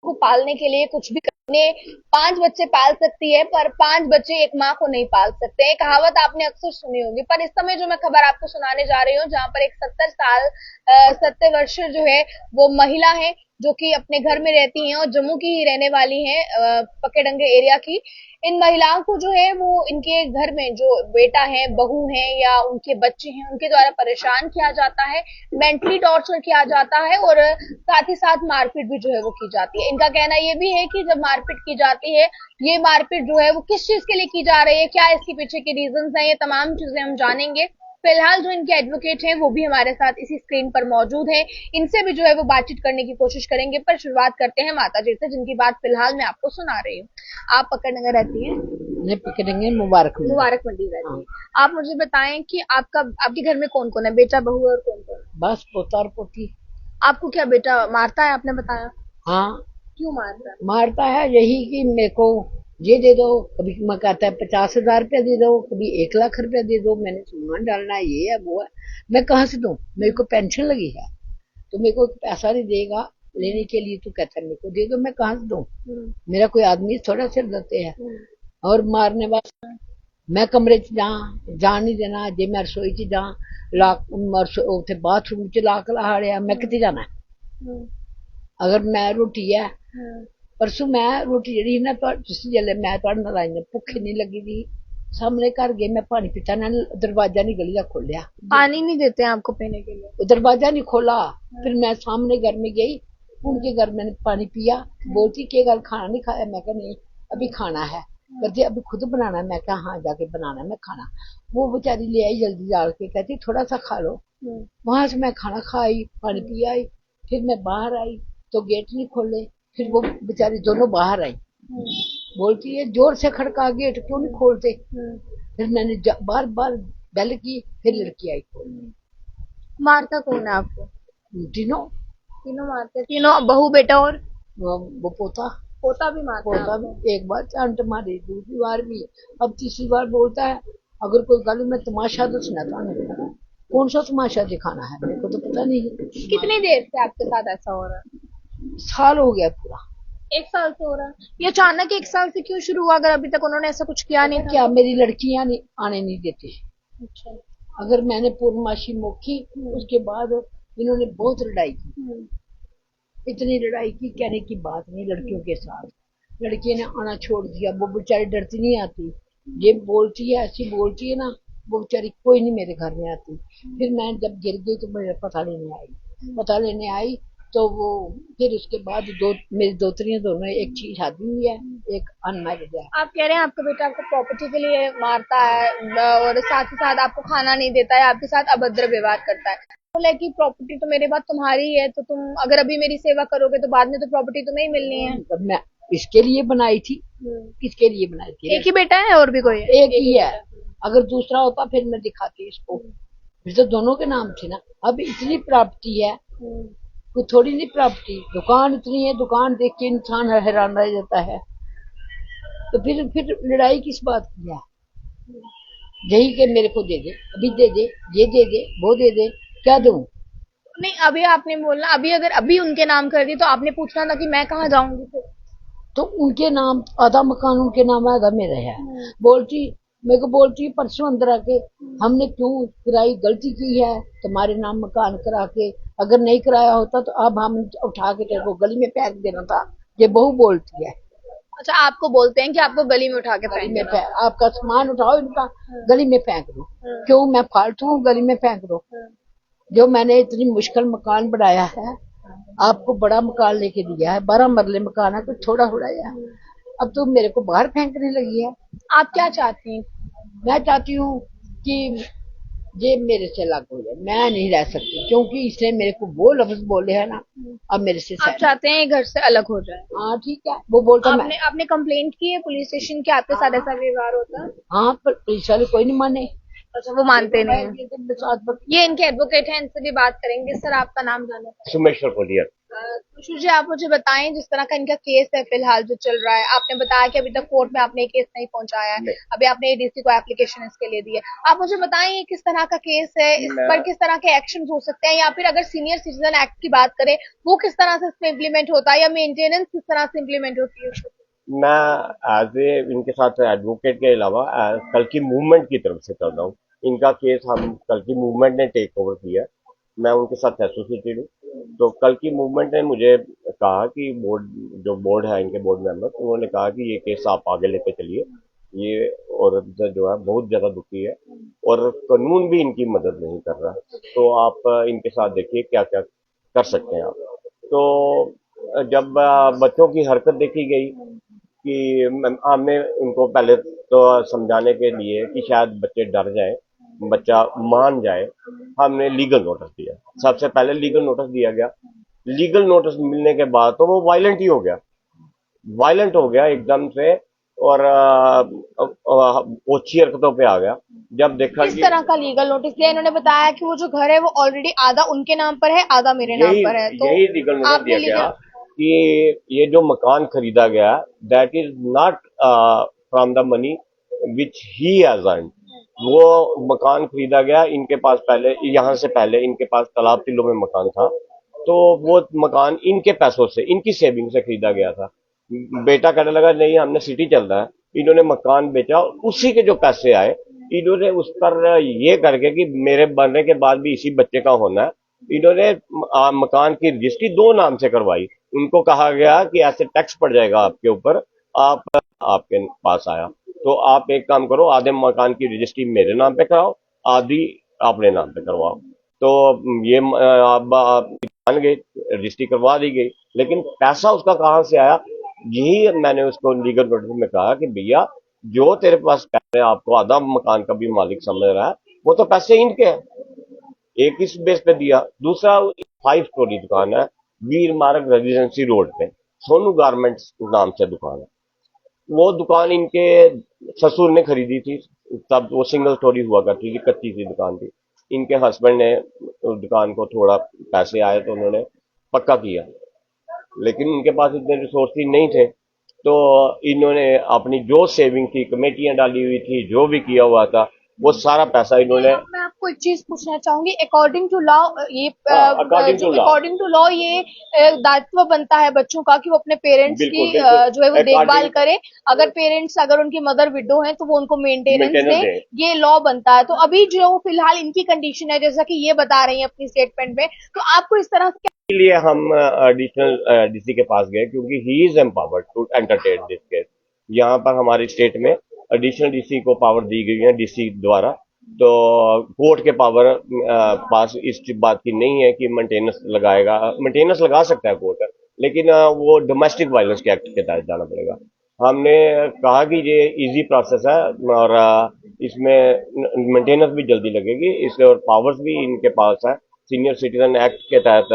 को पालने के लिए कुछ भी करने 5 बच्चे पाल सकती है, पर 5 बच्चे एक माँ को नहीं पाल सकते हैं। कहावत आपने अक्सर सुनी होगी। पर इस समय जो मैं खबर आपको सुनाने जा रही हूँ, जहाँ पर एक 70 वर्षीय जो है वो महिला है, जो कि अपने घर में रहती हैं और जम्मू की ही रहने वाली हैं, पकेडंगे एरिया की। इन महिलाओं को जो है वो इनके घर में जो बेटा है, बहू है या उनके बच्चे हैं, उनके द्वारा परेशान किया जाता है, मेंटली टॉर्चर किया जाता है और साथ ही साथ मारपीट भी जो है वो की जाती है। इनका कहना ये भी है कि जब मारपीट की जाती है, ये मारपीट जो है वो किस चीज के लिए की जा रही है, क्या इसके पीछे के रीजंस हैं, ये तमाम चीजें हम जानेंगे। फिलहाल जो इनके एडवोकेट हैं वो भी हमारे साथ इसी स्क्रीन पर मौजूद हैं, इनसे भी जो है वो बातचीत करने की कोशिश करेंगे। पर शुरुआत करते हैं माता जी से, जिनकी बात फिलहाल मैं आपको सुना रही हूँ। आप पकड़ नगर रहती हैं? नहीं पकड़ेंगे, मुबारक मंडी रहती हाँ। हैं। आप मुझे बताएं कि आपके घर में कौन कौन है, बेटा बहू है और कौन कौन है? बस पोता और पोती। आपको क्या बेटा मारता है, आपने बताया? हाँ क्यों मारता है? मारता है, यही कि मेरे को ये दे दो, कभी मैं कहता है 50,000 रुपया दे दो, कभी 1 लाख रुपया दे दो, मैंने सामान डालना है, ये है वो है। मैं कहाँ से दूं, मेरे को पेंशन लगी है तो मेरे को पैसा नहीं देगा लेने के लिए, तो कहता है मेरे को दे दो, मैं कहाँ से दूं? मेरा कोई आदमी थोड़ा सिर देते हैं। और मारने वाला मैं कमरे च जान नहीं देना, जे मैं रसोई च जा लाक उथे बाथरूम च लाक लाड़िया, मैं कितने जाना है? अगर मैं रोटी है परसों मैं रोटी जी ना जिसले मैं नाल आई भुखे नहीं लगी थी, सामने घर गए, मैं पानी पीता ना, दरवाजा नहीं गली का खोलिया, पानी नहीं देते हैं आपको पीने के लिए? दरवाजा नहीं खोला। फिर मैं सामने घर में गई, उनके घर मैंने पानी पिया। बोलती के गल खाना नहीं खाया, मैं कहा नहीं अभी खाना है। कहती अभी खुद बनाना है, मैं कहा हाँ जाके बनाना मैं खाना। वो बेचारी ले आई जल्दी डाल के, कहती थोड़ा सा खा लो। वहां से मैं खाना खाई, पानी पी आई। फिर मैं बाहर आई तो गेट नहीं खोले, फिर वो बेचारी दोनों बाहर आई। बोलती है जोर से खड़का गेट क्यों नहीं खोलते? फिर मैंने बार बार बेल की, फिर लड़की आई खोलने। मारता कौन है आपको? तीनों तीनों मारते हैं? तीनों बहू बेटा और वो पोता पोता भी मारता है पोता आपको? भी एक बार चांट मारी, दूसरी बार भी, अब तीसरी बार बोलता है अगर कोई गली में तमाशा तो सुनाता नहीं। कौन सा तमाशा दिखाना है मेरे को तो पता नहीं। कितनी देर से आपके साथ ऐसा हो रहा है? साल हो गया पूरा। 1 साल से हो रहा है? ये अचानक 1 साल से क्यों शुरू हुआ, अगर अभी तक उन्होंने ऐसा कुछ किया नहीं था? क्या मेरी लड़कियां नहीं आने नहीं देती। अच्छा। अगर मैंने पूर्णमासी मोखी उसके बाद इन्होंने बहुत लड़ाई की, इतनी लड़ाई की कहने की बात नहीं। लड़कियों के साथ लड़कियों ने आना छोड़ दिया, वो बेचारी डरती नहीं आती, ये बोलती है ऐसी बोलती है ना, वो बेचारी कोई नहीं मेरे घर में आती। फिर मैं जब गिर गई तो मेरा पता लेने आई तो वो फिर उसके बाद मेरी दोतरियां दोनों, एक चीज शादी हुई है, एक अनमैरिड है। आप कह रहे हैं आपका बेटा आपको प्रॉपर्टी के लिए मारता है और साथ ही साथ आपको खाना नहीं देता है, आपके साथ अभद्र व्यवहार करता है। बोला कि प्रॉपर्टी तो मेरे बाद तुम्हारी है, तो तुम अगर अभी मेरी सेवा करोगे तो बाद में तो प्रॉपर्टी तुम्हें ही मिलनी है। तब मैं इसके लिए बनाई थी। किसके लिए बनाई थी? एक ही बेटा है और भी कोई है? एक ही है। अगर दूसरा होता फिर मैं दिखाती इसको, फिर तो दोनों के नाम थी ना। अब इतनी प्रॉपर्टी है, कोई थोड़ी नहीं प्रॉपर्टी, दुकान इतनी है, दुकान देख के इंसान हैरान रह जाता है। तो फिर लड़ाई किस बात की है? यही के मेरे को दे दे, अभी दे दे, ये दे दे, वो दे दे, क्या दूं? नहीं, अभी आपने बोलना, अभी अगर अभी उनके नाम कर दी तो आपने पूछना था कि मैं कहाँ जाऊंगी फिर? तो उनके नाम आधा मकान उनके नाम आएगा, मेरे है। बोलती मेरे को बोलती परसों अंदर आके, हमने क्यों किराई गलती की है तुम्हारे नाम मकान करा के, अगर नहीं कराया होता तो अब हम उठा के तेरे को गली में फेंक देना था। ये बहू बोलती है। अच्छा, आपको बोलते हैं कि आपको गली में उठा के फेंक देना? आपका सामान उठाओ, इनका गली में फेंक दो। क्यों मैं फालतू हूँ? गली में फेंक दो। जो मैंने इतनी मुश्किल मकान बनाया है, आपको बड़ा मकान लेके दिया है, 12 मरले मकान है, कुछ थोड़ा उड़ाया, अब तो मेरे को बाहर फेंकने लगी है। आप क्या चाहती हैं? मैं चाहती हूँ कि ये मेरे से अलग हो जाए, मैं नहीं रह सकती, क्योंकि इसने मेरे को वो लफ्ज बोले है ना, अब मेरे से आप चाहते हैं घर से अलग हो जाए? हाँ ठीक है। वो बोलता आपने कंप्लेंट की है पुलिस स्टेशन कि आपके साथ ऐसा व्यवहार होता है? हाँ, पर पुलिस वाले कोई नहीं माने। अच्छा, वो मानते नहीं है। मेरे साथ ये इनके एडवोकेट हैं, इनसे भी बात करेंगे। सर, आपका नाम जाना चाहूंगी। सुमेश्वर कोलियर। खुशबू जी, आप मुझे बताएं, जिस तरह का इनका केस है फिलहाल जो चल रहा है, आपने बताया कि अभी तक कोर्ट में आपने ये केस नहीं पहुंचाया है, नहीं, अभी आपने एडीसी को एप्लीकेशन इसके लिए दी है। आप मुझे बताएं ये किस तरह का केस है, इस पर किस तरह के एक्शन हो सकते हैं, या फिर अगर सीनियर सिटीजन एक्ट की बात करें वो किस तरह से इसमें इम्प्लीमेंट होता है, या मेंटेनेंस किस तरह से इम्प्लीमेंट होती है उसको? मैं एज ए इनके साथ एडवोकेट के अलावा कल की मूवमेंट की तरफ से कर रहा हूँ। इनका केस हम कल की मूवमेंट ने टेक ओवर किया। मैं उनके साथ एसोसिएटेड हूँ। तो कल की मूवमेंट ने मुझे कहा कि बोर्ड है, इनके बोर्ड मेंबर, उन्होंने कहा कि ये केस आप आगे लेके चलिए। ये औरत जो है बहुत ज्यादा दुखी है और कानून भी इनकी मदद नहीं कर रहा। तो आप इनके साथ देखिए क्या क्या कर सकते हैं आप। तो जब बच्चों की हरकत देखी गई कि हमने उनको पहले तो समझाने के लिए कि शायद बच्चे डर जाए, बच्चा मान जाए, हमने लीगल नोटिस दिया। सबसे पहले लीगल नोटिस दिया गया। लीगल नोटिस मिलने के बाद तो वो वायलेंट हो गया एकदम से और ओछी हरकतों पे आ गया। जब देखा किस कि तरह का लीगल नोटिस दिया? इन्होंने बताया कि वो जो घर है वो ऑलरेडी आधा उनके नाम पर है, आधा मेरे नाम यही पर है, तो यही लीगल नोटिस आपने दिया गया लीगल कि ये जो मकान खरीदा गया, that is not from the money which he has earn. वो मकान खरीदा गया इनके पास पहले, यहाँ से पहले इनके पास तालाब टिल्लो में मकान था। तो वो मकान इनके पैसों से, इनकी सेविंग से खरीदा गया था। बेटा कहने लगा नहीं हमने सिटी चल रहा है। इन्होंने मकान बेचा, उसी के जो पैसे आए इन्होंने उस पर ये करके कि मेरे बनने के बाद भी इसी बच्चे का होना है, इन्होंने मकान की रजिस्ट्री दो नाम से करवाई। उनको कहा गया कि ऐसे टैक्स पड़ जाएगा आपके ऊपर, आप आपके पास आया तो आप एक काम करो, आधे मकान की रजिस्ट्री मेरे नाम पे कराओ, आधी अपने नाम पे करवाओ। तो ये आप मान गए, रजिस्ट्री करवा दी गई, लेकिन पैसा उसका कहां से आया? यही मैंने उसको लीगल नोटिस में कहा कि भैया जो तेरे पास पैसे, आपको आधा मकान का भी मालिक समझ रहा है, वो तो पैसे इनके हैं। एक इस बेस पे दिया। दूसरा 5 स्टोरी दुकान है, वीर मार्ग रेजिडेंसी रोड पे, सोनू गारमेंट्स नाम से दुकान है। वो दुकान इनके ससुर ने खरीदी थी, तब वो सिंगल स्टोरी हुआ करती थी, कच्ची सी दुकान थी। इनके हस्बैंड ने उस दुकान को थोड़ा पैसे आए तो उन्होंने पक्का किया, लेकिन इनके पास इतने रिसोर्सेज नहीं थे। तो इन्होंने अपनी जो सेविंग थी, कमेटियां डाली हुई थी, जो भी किया हुआ था, वो सारा पैसा इन्होंने, मैं आपको एक चीज पूछना चाहूंगी। अकॉर्डिंग टू लॉ, ये अकॉर्डिंग जो to law, according to law ये दायित्व बनता है बच्चों का कि वो अपने पेरेंट्स की बिल्कुल बिल्कुल जो है वो देखभाल अकॉर्डिंग करे। अगर पेरेंट्स, अगर उनकी मदर विडो है तो वो उनको मेंटेनेंस मेंटेनेंस दे, दे। ये लॉ बनता है। तो अभी जो फिलहाल इनकी कंडीशन है, जैसा कि ये बता रही है अपनी स्टेटमेंट में, तो आपको इस तरह से इसलिए हम एडिशनल डीसी के पास गए क्योंकि he is empowered to entertain this case. यहाँ पर हमारे स्टेट में एडिशनल डीसी को पावर दी गई है डीसी द्वारा। तो कोर्ट के पावर पास इस बात की नहीं है कि मेंटेनेंस लगाएगा। मेंटेनेंस लगा सकता है कोर्ट, लेकिन वो डोमेस्टिक वायलेंस के एक्ट के तहत जाना पड़ेगा। हमने कहा कि ये इजी प्रोसेस है और इसमें मेंटेनेंस भी जल्दी लगेगी, इसलिए और पावर्स भी इनके पास है सीनियर सिटीजन एक्ट के तहत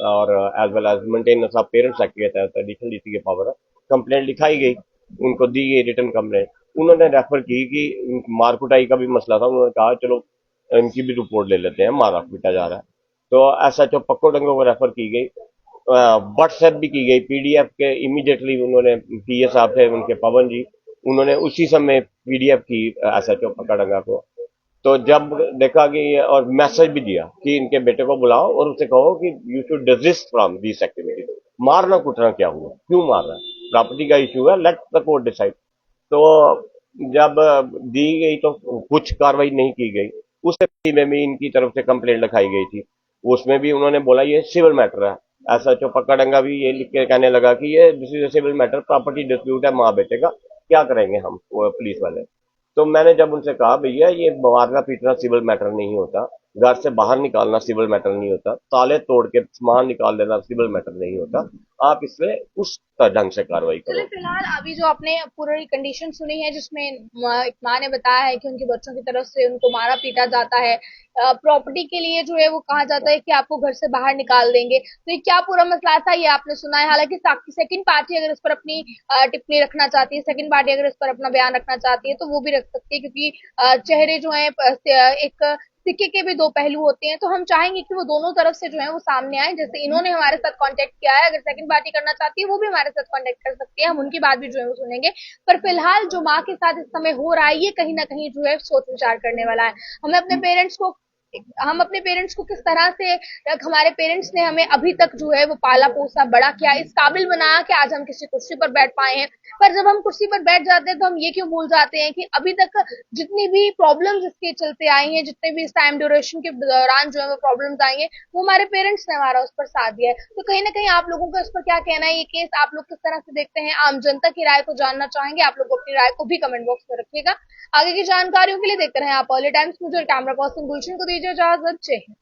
और as well as maintenance of parents act के तहत एडिशनल डीसी के पावर है। कंप्लेंट लिखाई गई, उनको दी गई रिटर्न कंप्लेंट। उन्होंने रेफर की कि मार कुटाई का भी मसला था, उन्होंने कहा चलो इनकी भी रिपोर्ट ले लेते हैं, मारा पीटा जा रहा है। तो ऐसा जो पक्को डंगों को रेफर की गई, व्हाट्सएप भी की गई, पीडीएफ के इमीडिएटली उन्होंने पीए साहब थे उनके पवन जी, उन्होंने उसी समय पीडीएफ की एसएचओ पक्का डंगा को। तो जब देखा कि और मैसेज भी दिया कि इनके बेटे को बुलाओ और उसे कहो कि you should desist from this activity. मारना कुटना क्या हुआ, क्यों मार रहा है, प्रॉपर्टी का इश्यू है, लेट द कोर्ट डिसाइड। तो जब दी गई तो कुछ कार्रवाई नहीं की गई। उस में भी इनकी तरफ से कंप्लेंट लिखाई गई थी, उसमें भी उन्होंने बोला ये सिविल मैटर है। ऐसा जो पक्का डंगा भी ये लिख के कहने लगा कि ये this is civil matter, property dispute है माँ बेटे का, क्या करेंगे हम पुलिस वाले। तो मैंने जब उनसे कहा भैया ये मारना पीटना सिविल मैटर नहीं होता, घर से बाहर निकालना सिविल मैटर नहीं होता, ताले तोड़ के सामान निकाल देना सिविल मैटर नहीं होता, आप इसमें उस ढंग से कार्रवाई चलिए करो। फिलहाल अभी जो आपने पूरी कंडीशन सुनी है जिसमें एक माँ ने बताया है कि उनके बच्चों की तरफ से उनको मारा पीटा जाता है, प्रॉपर्टी के लिए जो है वो कहा जाता है कि आपको घर से बाहर निकाल देंगे, तो ये क्या पूरा मसला था ये आपने सुना है। हालांकि सेकंड पार्टी अगर इस पर अपनी टिप्पणी रखना चाहती है, सेकंड पार्टी अगर इस पर अपना बयान रखना चाहती है तो वो भी रख सकती है, क्योंकि चेहरे जो है एक सिक्के के भी दो पहलू होते हैं, तो हम चाहेंगे कि वो दोनों तरफ से जो है वो सामने आए। जैसे इन्होंने हमारे साथ कांटेक्ट किया है, अगर सेकंड पार्टी करना चाहती है वो भी हमारे साथ कांटेक्ट कर सकती है, हम उनकी बात भी जो है वो सुनेंगे। पर फिलहाल जो माँ के साथ इस समय हो रहा है ये कहीं ना कहीं जो है सोच विचार करने वाला है। हमें अपने पेरेंट्स को हम अपने पेरेंट्स को किस तरह से हमारे पेरेंट्स ने हमें अभी तक जो है वो पाला पोसा बड़ा किया, इस काबिल बनाया कि आज हम किसी कुर्सी पर बैठ पाए हैं। पर जब हम कुर्सी पर बैठ जाते हैं तो हम ये क्यों भूल जाते हैं कि अभी तक जितनी भी प्रॉब्लम्स इसके चलते आई हैं, जितने भी इस टाइम ड्यूरेशन के दौरान जो है वो प्रॉब्लम्स आई हैं, वो हमारे पेरेंट्स ने हमारा उस पर साथ दिया है। तो कहीं ना कहीं आप लोगों का इस पर क्या कहना है, ये केस आप लोग किस तरह से देखते हैं, आम जनता की राय को जानना चाहेंगे। आप लोग अपनी राय को भी कमेंट बॉक्स में रखिएगा। आगे की जानकारियों के लिए देखते रहे आप ऑल टाइम्स। मुझे कैमरा पर्सन गुलशन को दीजिए इजाजत। जय हिंद।